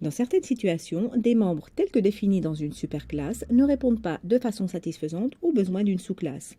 Dans certaines situations, des membres tels que définis dans une superclasse ne répondent pas de façon satisfaisante aux besoins d'une sous-classe.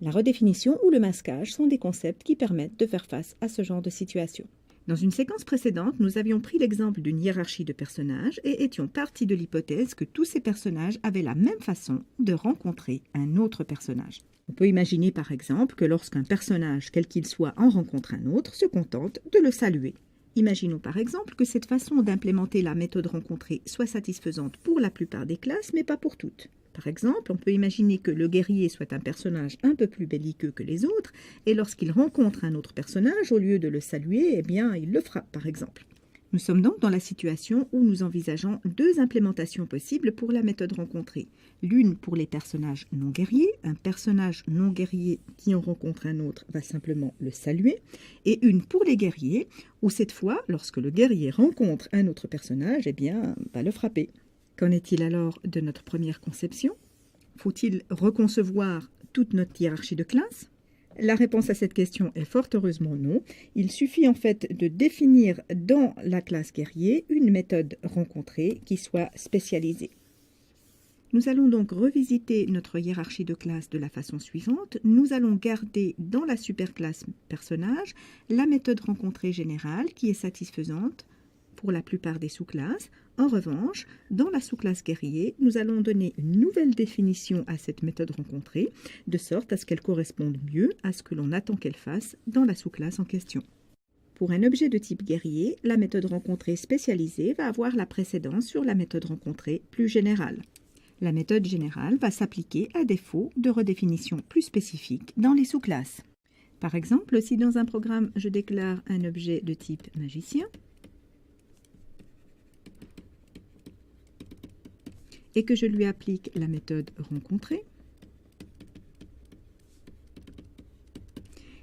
La redéfinition ou le masquage sont des concepts qui permettent de faire face à ce genre de situation. Dans une séquence précédente, nous avions pris l'exemple d'une hiérarchie de personnages et étions partis de l'hypothèse que tous ces personnages avaient la même façon de rencontrer un autre personnage. On peut imaginer par exemple que lorsqu'un personnage, quel qu'il soit, en rencontre un autre, se contente de le saluer. Imaginons par exemple que cette façon d'implémenter la méthode rencontrée soit satisfaisante pour la plupart des classes, mais pas pour toutes. Par exemple, on peut imaginer que le guerrier soit un personnage un peu plus belliqueux que les autres, et lorsqu'il rencontre un autre personnage, au lieu de le saluer, eh bien, il le frappe, par exemple. Nous sommes donc dans la situation où nous envisageons deux implémentations possibles pour la méthode rencontrée. L'une pour les personnages non guerriers, un personnage non guerrier qui en rencontre un autre va simplement le saluer, et une pour les guerriers, où cette fois, lorsque le guerrier rencontre un autre personnage, eh bien, va le frapper. Qu'en est-il alors de notre première conception? Faut-il reconcevoir toute notre hiérarchie de classes? La réponse à cette question est fort heureusement non. Il suffit en fait de définir dans la classe guerrier une méthode rencontrée qui soit spécialisée. Nous allons donc revisiter notre hiérarchie de classes de la façon suivante. Nous allons garder dans la superclasse personnage la méthode rencontrée générale qui est satisfaisante pour la plupart des sous-classes. En revanche, dans la sous-classe guerrier, nous allons donner une nouvelle définition à cette méthode rencontrée, de sorte à ce qu'elle corresponde mieux à ce que l'on attend qu'elle fasse dans la sous-classe en question. Pour un objet de type guerrier, la méthode rencontrée spécialisée va avoir la précédence sur la méthode rencontrée plus générale. La méthode générale va s'appliquer à défaut de redéfinition plus spécifique dans les sous-classes. Par exemple, si dans un programme je déclare un objet de type magicien, et que je lui applique la méthode rencontrée,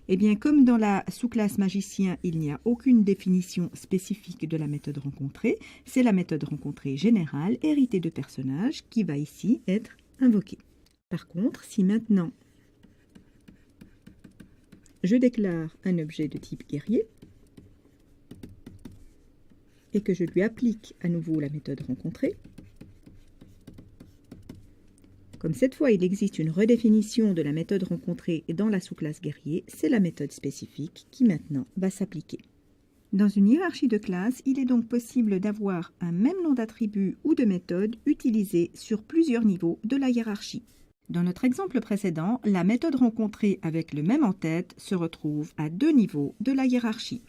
eh bien, comme dans la sous-classe magicien, il n'y a aucune définition spécifique de la méthode rencontrée, c'est la méthode rencontrée générale héritée de personnages qui va ici être invoquée. Par contre, si maintenant je déclare un objet de type guerrier et que je lui applique à nouveau la méthode rencontrée, comme cette fois il existe une redéfinition de la méthode rencontrée dans la sous-classe guerrier, c'est la méthode spécifique qui maintenant va s'appliquer. Dans une hiérarchie de classes, il est donc possible d'avoir un même nom d'attribut ou de méthode utilisé sur plusieurs niveaux de la hiérarchie. Dans notre exemple précédent, la méthode rencontrée avec le même en-tête se retrouve à deux niveaux de la hiérarchie.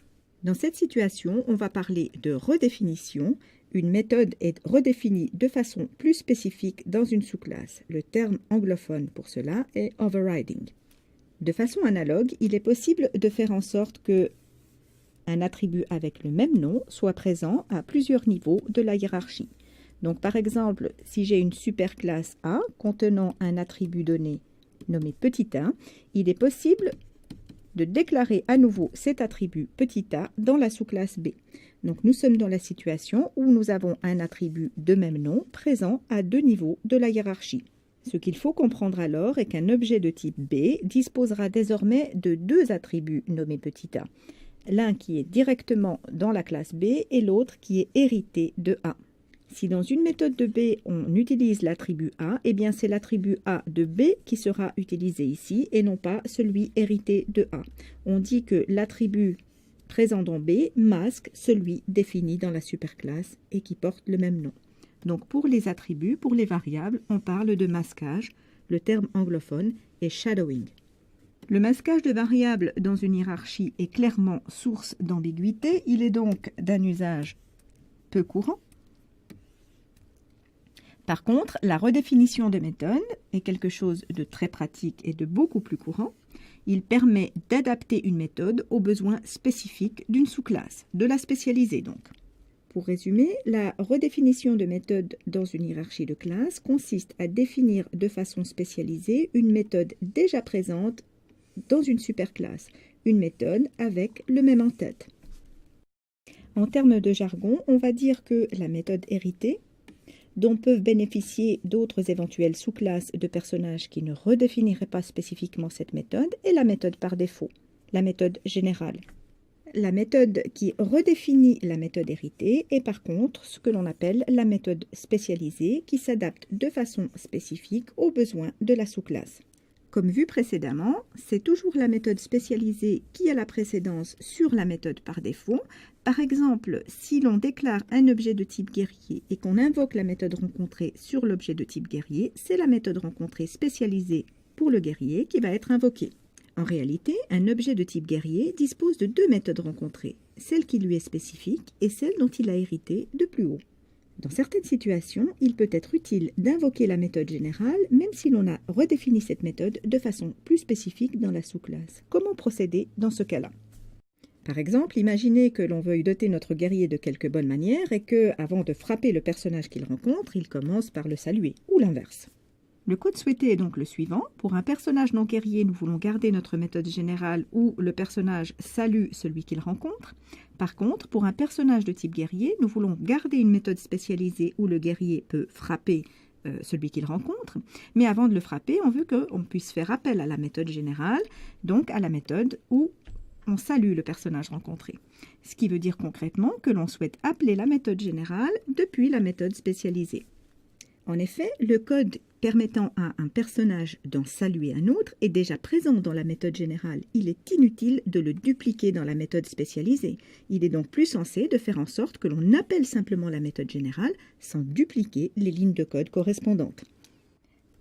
Dans cette situation, on va parler de redéfinition. Une méthode est redéfinie de façon plus spécifique dans une sous-classe. Le terme anglophone pour cela est overriding. De façon analogue, il est possible de faire en sorte que un attribut avec le même nom soit présent à plusieurs niveaux de la hiérarchie. Donc par exemple, si j'ai une superclasse A contenant un attribut donné nommé petit a, il est possible de déclarer à nouveau cet attribut petit a dans la sous-classe B. Donc nous sommes dans la situation où nous avons un attribut de même nom présent à deux niveaux de la hiérarchie. Ce qu'il faut comprendre alors est qu'un objet de type B disposera désormais de deux attributs nommés petit a. L'un qui est directement dans la classe B et l'autre qui est hérité de A. Si dans une méthode de B, on utilise l'attribut A, eh bien c'est l'attribut A de B qui sera utilisé ici et non pas celui hérité de A. On dit que l'attribut présent dans B masque celui défini dans la superclasse et qui porte le même nom. Donc pour les attributs, pour les variables, on parle de masquage. Le terme anglophone est shadowing. Le masquage de variables dans une hiérarchie est clairement source d'ambiguïté. Il est donc d'un usage peu courant. Par contre, la redéfinition de méthode est quelque chose de très pratique et de beaucoup plus courant. Il permet d'adapter une méthode aux besoins spécifiques d'une sous-classe, de la spécialiser donc. Pour résumer, la redéfinition de méthode dans une hiérarchie de classe consiste à définir de façon spécialisée une méthode déjà présente dans une superclasse, une méthode avec le même en-tête. En termes de jargon, on va dire que la méthode héritée, dont peuvent bénéficier d'autres éventuelles sous-classes de personnages qui ne redéfiniraient pas spécifiquement cette méthode, est la méthode par défaut, la méthode générale. la méthode qui redéfinit la méthode héritée est par contre ce que l'on appelle la méthode spécialisée qui s'adapte de façon spécifique aux besoins de la sous-classe. Comme vu précédemment, c'est toujours la méthode spécialisée qui a la précédence sur la méthode par défaut. Par exemple, si l'on déclare un objet de type guerrier et qu'on invoque la méthode rencontrée sur l'objet de type guerrier, c'est la méthode rencontrée spécialisée pour le guerrier qui va être invoquée. En réalité, un objet de type guerrier dispose de deux méthodes rencontrées, celle qui lui est spécifique et celle dont il a hérité de plus haut. Dans certaines situations, il peut être utile d'invoquer la méthode générale, même si l'on a redéfini cette méthode de façon plus spécifique dans la sous-classe. Comment procéder dans ce cas-là? Par exemple, imaginez que l'on veuille doter notre guerrier de quelque bonne manière et que, avant de frapper le personnage qu'il rencontre, il commence par le saluer, ou l'inverse. Le code souhaité est donc le suivant. Pour un personnage non guerrier, nous voulons garder notre méthode générale où le personnage salue celui qu'il rencontre. Par contre, pour un personnage de type guerrier, nous voulons garder une méthode spécialisée où le guerrier peut frapper celui qu'il rencontre. Mais avant de le frapper, on veut qu'on puisse faire appel à la méthode générale, donc à la méthode où on salue le personnage rencontré. Ce qui veut dire concrètement que l'on souhaite appeler la méthode générale depuis la méthode spécialisée. En effet, le code permettant à un personnage d'en saluer un autre est déjà présent dans la méthode générale. Il est inutile de le dupliquer dans la méthode spécialisée. Il est donc plus sensé de faire en sorte que l'on appelle simplement la méthode générale sans dupliquer les lignes de code correspondantes.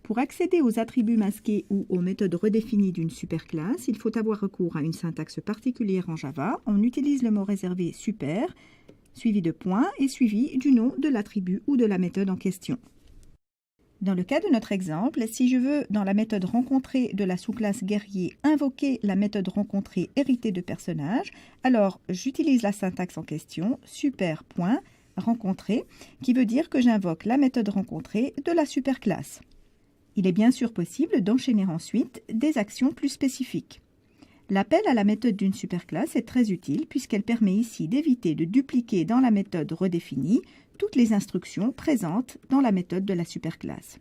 Pour accéder aux attributs masqués ou aux méthodes redéfinies d'une superclasse, il faut avoir recours à une syntaxe particulière en Java. On utilise le mot réservé super, suivi de points et suivi du nom de l'attribut ou de la méthode en question. Dans le cas de notre exemple, si je veux, dans la méthode rencontrée de la sous-classe guerrier, invoquer la méthode rencontrée héritée de personnage, alors j'utilise la syntaxe en question, super.rencontrée, qui veut dire que j'invoque la méthode rencontrée de la superclasse. Il est bien sûr possible d'enchaîner ensuite des actions plus spécifiques. L'appel à la méthode d'une superclasse est très utile puisqu'elle permet ici d'éviter de dupliquer dans la méthode redéfinie toutes les instructions présentes dans la méthode de la superclasse.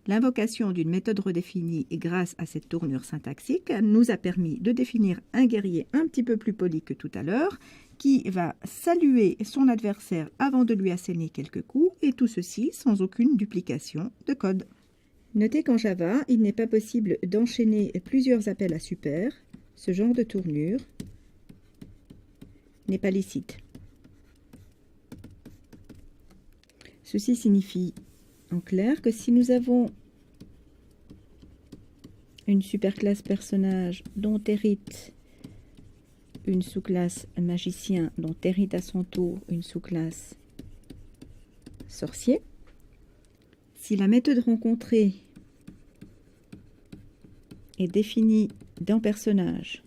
L'invocation d'une méthode redéfinie et grâce à cette tournure syntaxique nous a permis de définir un guerrier un petit peu plus poli que tout à l'heure qui va saluer son adversaire avant de lui asséner quelques coups et tout ceci sans aucune duplication de code. Notez qu'en Java, il n'est pas possible d'enchaîner plusieurs appels à super. Ce genre de tournure n'est pas licite. Ceci signifie en clair que si nous avons une superclasse personnage dont hérite une sous-classe magicien, dont hérite à son tour une sous-classe sorcier, si la méthode rencontrée est définie dans personnage,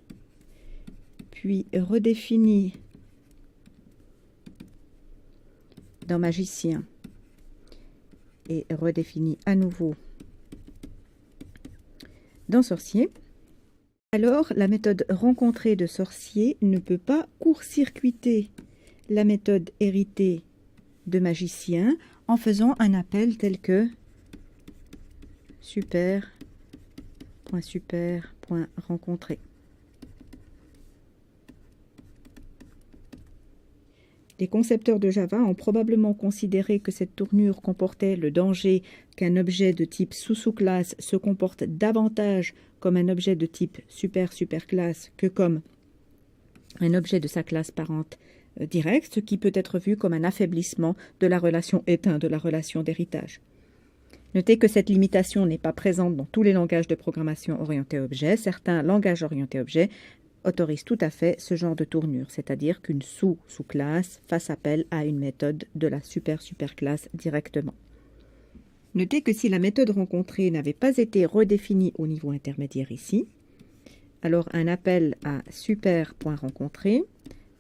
puis redéfinie dans magicien, et redéfinie à nouveau dans sorcier, alors la méthode rencontrée de sorcier ne peut pas court-circuiter la méthode héritée de magicien en faisant un appel tel que super.rencontré. Les concepteurs de Java ont probablement considéré que cette tournure comportait le danger qu'un objet de type sous-sous-classe se comporte davantage comme un objet de type super-superclasse que comme un objet de sa classe parente directe, ce qui peut être vu comme un affaiblissement de la relation éteinte de la relation d'héritage. Notez que cette limitation n'est pas présente dans tous les langages de programmation orientés objet. Certains langages orientés objet autorise tout à fait ce genre de tournure, c'est-à-dire qu'une sous-classe fasse appel à une méthode de la super-superclasse directement. Notez que si la méthode rencontrée n'avait pas été redéfinie au niveau intermédiaire ici, alors un appel à super.rencontré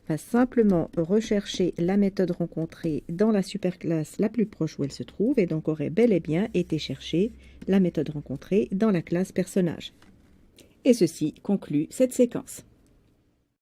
va simplement rechercher la méthode rencontrée dans la superclasse la plus proche où elle se trouve et donc aurait bel et bien été chercher la méthode rencontrée dans la classe personnage. Et ceci conclut cette séquence.